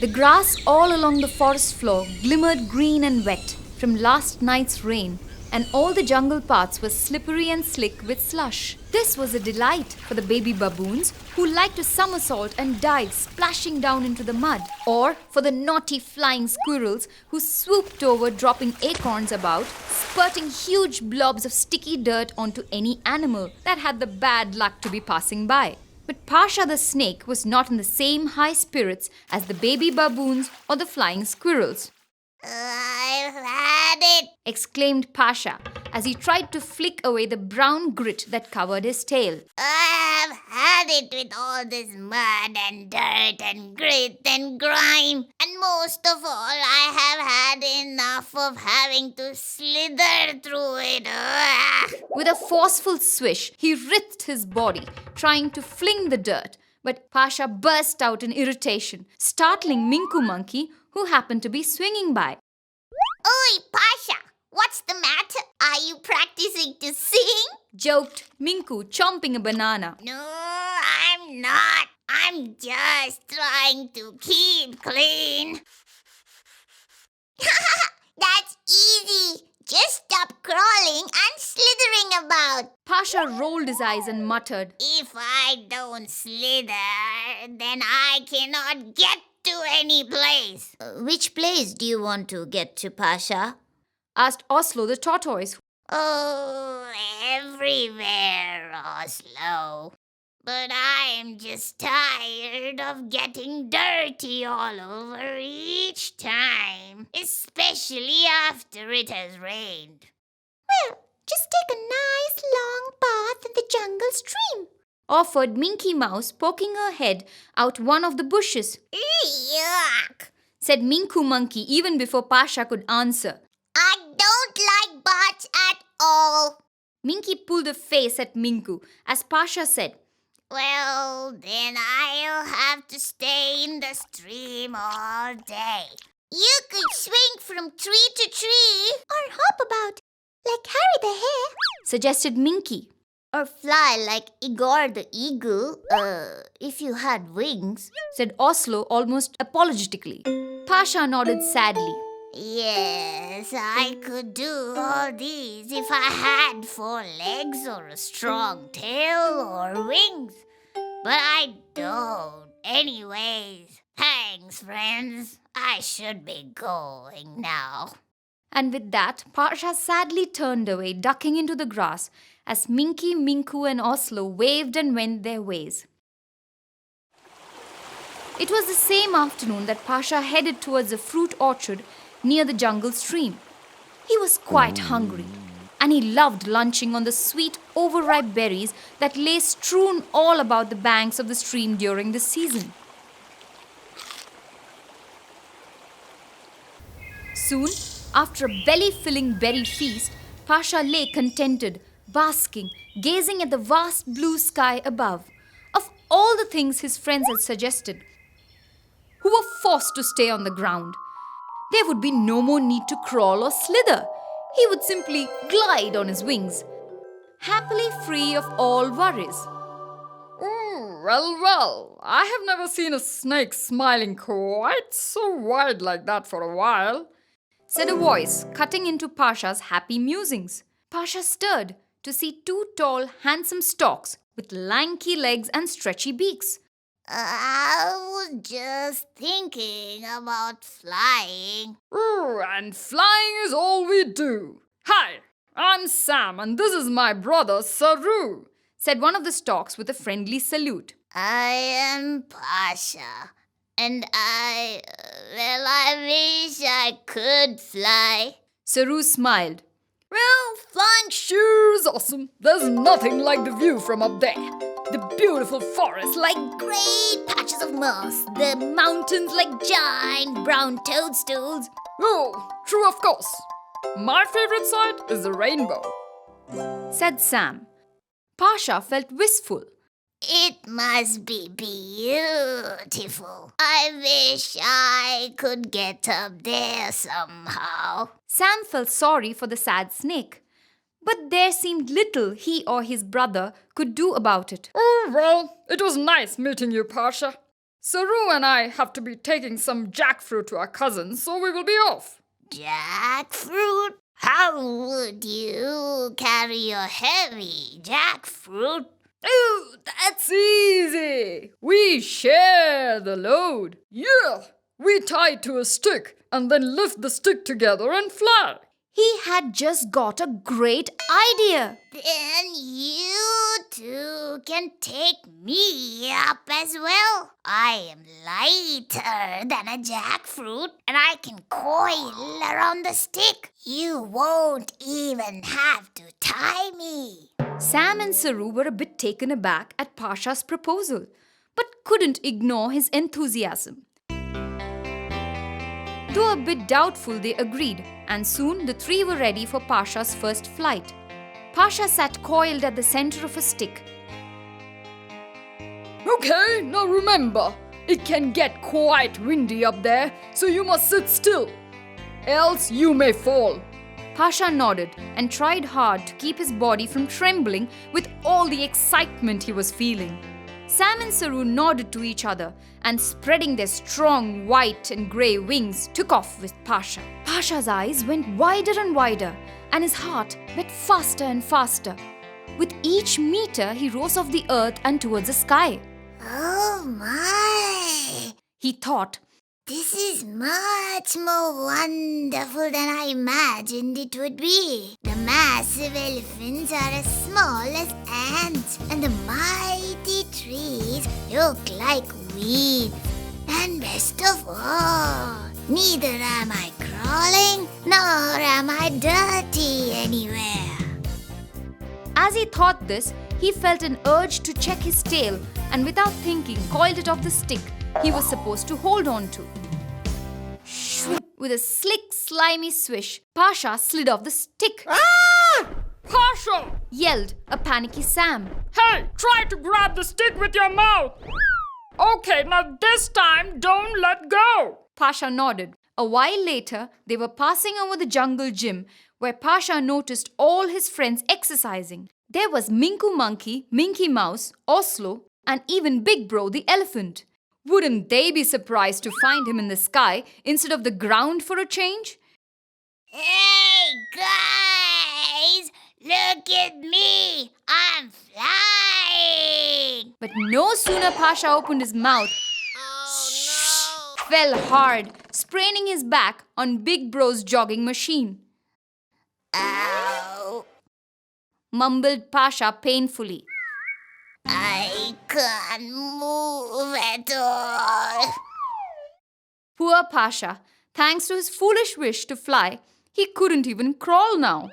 The grass all along the forest floor glimmered green and wet from last night's rain, and all the jungle paths were slippery and slick with slush. This was a delight for the baby baboons who liked to somersault and dive splashing down into the mud, or for the naughty flying squirrels who swooped over dropping acorns about, spurting huge blobs of sticky dirt onto any animal that had the bad luck to be passing by. But Pasha the snake was not in the same high spirits as the baby baboons or the flying squirrels. I've had it, exclaimed Pasha as he tried to flick away the brown grit that covered his tail. I've had it with all this mud and dirt and grit and grime. And most of all, I have had enough of having to slither through it. With a forceful swish, he writhed his body, trying to fling the dirt. But Pasha burst out in irritation, startling Minku Monkey, who happened to be swinging by. Oi, Pasha! What's the matter? Are you practicing to sing? Joked Minku, chomping a banana. No, I'm not. I'm just trying to keep clean. That's easy. Just stop crawling and slithering about. Pasha rolled his eyes and muttered, If I don't slither, then I cannot get to any place. Which place do you want to get to, Pasha? asked Oslo the tortoise. Oh, everywhere, Oslo. But I am just tired of getting dirty all over each time, especially after it has rained. Well, just take a nice long bath in the jungle stream, offered Minky Mouse, poking her head out one of the bushes. Yuck! Said Minku Monkey even before Pasha could answer. I don't like baths at all. Minky pulled a face at Minku as Pasha said, Well, then I'll have to stay in the stream all day. You could swing from tree to tree. Or hop about, like Harry the Hare. suggested Minky. Or fly like Igor the Eagle, if you had wings, said Oslo almost apologetically. Pasha nodded sadly. Yes, I could do all these if I had 4 legs or a strong tail or wings. But I don't. Anyways, thanks, friends. I should be going now. And with that, Pasha sadly turned away, ducking into the grass, as Minky, Minku and Oslo waved and went their ways. It was the same afternoon that Pasha headed towards a fruit orchard near the jungle stream. He was quite hungry, and he loved lunching on the sweet, overripe berries that lay strewn all about the banks of the stream during the season. Soon, after a belly-filling berry feast, Pasha lay contented, basking, gazing at the vast blue sky above. Of all the things his friends had suggested, who were forced to stay on the ground, there would be no more need to crawl or slither. He would simply glide on his wings, happily free of all worries. Well, I have never seen a snake smiling quite so wide like that for a while, said a voice, cutting into Pasha's happy musings. Pasha stirred to see 2 tall, handsome storks with lanky legs and stretchy beaks. I was just thinking about flying. And flying is all we do. Hi, I'm Sam and this is my brother Saru, said one of the storks with a friendly salute. I am Pasha, and I wish I could fly. Saru smiled. Well, flying sure is awesome. There's nothing like the view from up there. The beautiful forest like great patches of moss, the mountains like giant brown toadstools. Oh, true of course. My favorite sight is the rainbow, said Sam. Pasha felt wistful. It must be beautiful. I wish I could get up there somehow. Sam felt sorry for the sad snake, but there seemed little he or his brother could do about it. Oh, well, it was nice meeting you, Pasha, Saru and I have to be taking some jackfruit to our cousins, so we will be off. Jackfruit? How would you carry a heavy jackfruit? Oh, that's easy. We share the load. Yeah, we tie to a stick and then lift the stick together and fly. He had just got a great idea. Then you two can take me up as well. I am lighter than a jackfruit and I can coil around the stick. You won't even have to tie me. Sam and Saru were a bit taken aback at Pasha's proposal, but couldn't ignore his enthusiasm. Though a bit doubtful, they agreed, and soon the three were ready for Pasha's first flight. Pasha sat coiled at the center of a stick. Okay, now remember, it can get quite windy up there, so you must sit still, else you may fall. Pasha nodded and tried hard to keep his body from trembling with all the excitement he was feeling. Sam and Saru nodded to each other and, spreading their strong white and grey wings, took off with Pasha. Pasha's eyes went wider and wider and his heart beat faster and faster. With each meter, he rose off the earth and towards the sky. Oh my! He thought, This is much more wonderful than I imagined it would be. The massive elephants are as small as ants, and the mighty trees look like weeds. And best of all, neither am I crawling nor am I dirty anywhere. As he thought this, he felt an urge to check his tail and without thinking coiled it off the stick he was supposed to hold on to. With a slick, slimy swish, Pasha slid off the stick. Ah! Pasha! Yelled a panicky Sam. Hey, try to grab the stick with your mouth. Okay, now this time don't let go. Pasha nodded. A while later, they were passing over the jungle gym where Pasha noticed all his friends exercising. There was Minku Monkey, Minky Mouse, Oslo, and even Big Bro the elephant. Wouldn't they be surprised to find him in the sky instead of the ground for a change? Hey guys, look at me. I'm flying. But no sooner Pasha opened his mouth, fell hard, spraining his back on Big Bro's jogging machine. Ow. Mumbled Pasha painfully. I can't move at all. Poor Pasha, thanks to his foolish wish to fly, he couldn't even crawl now.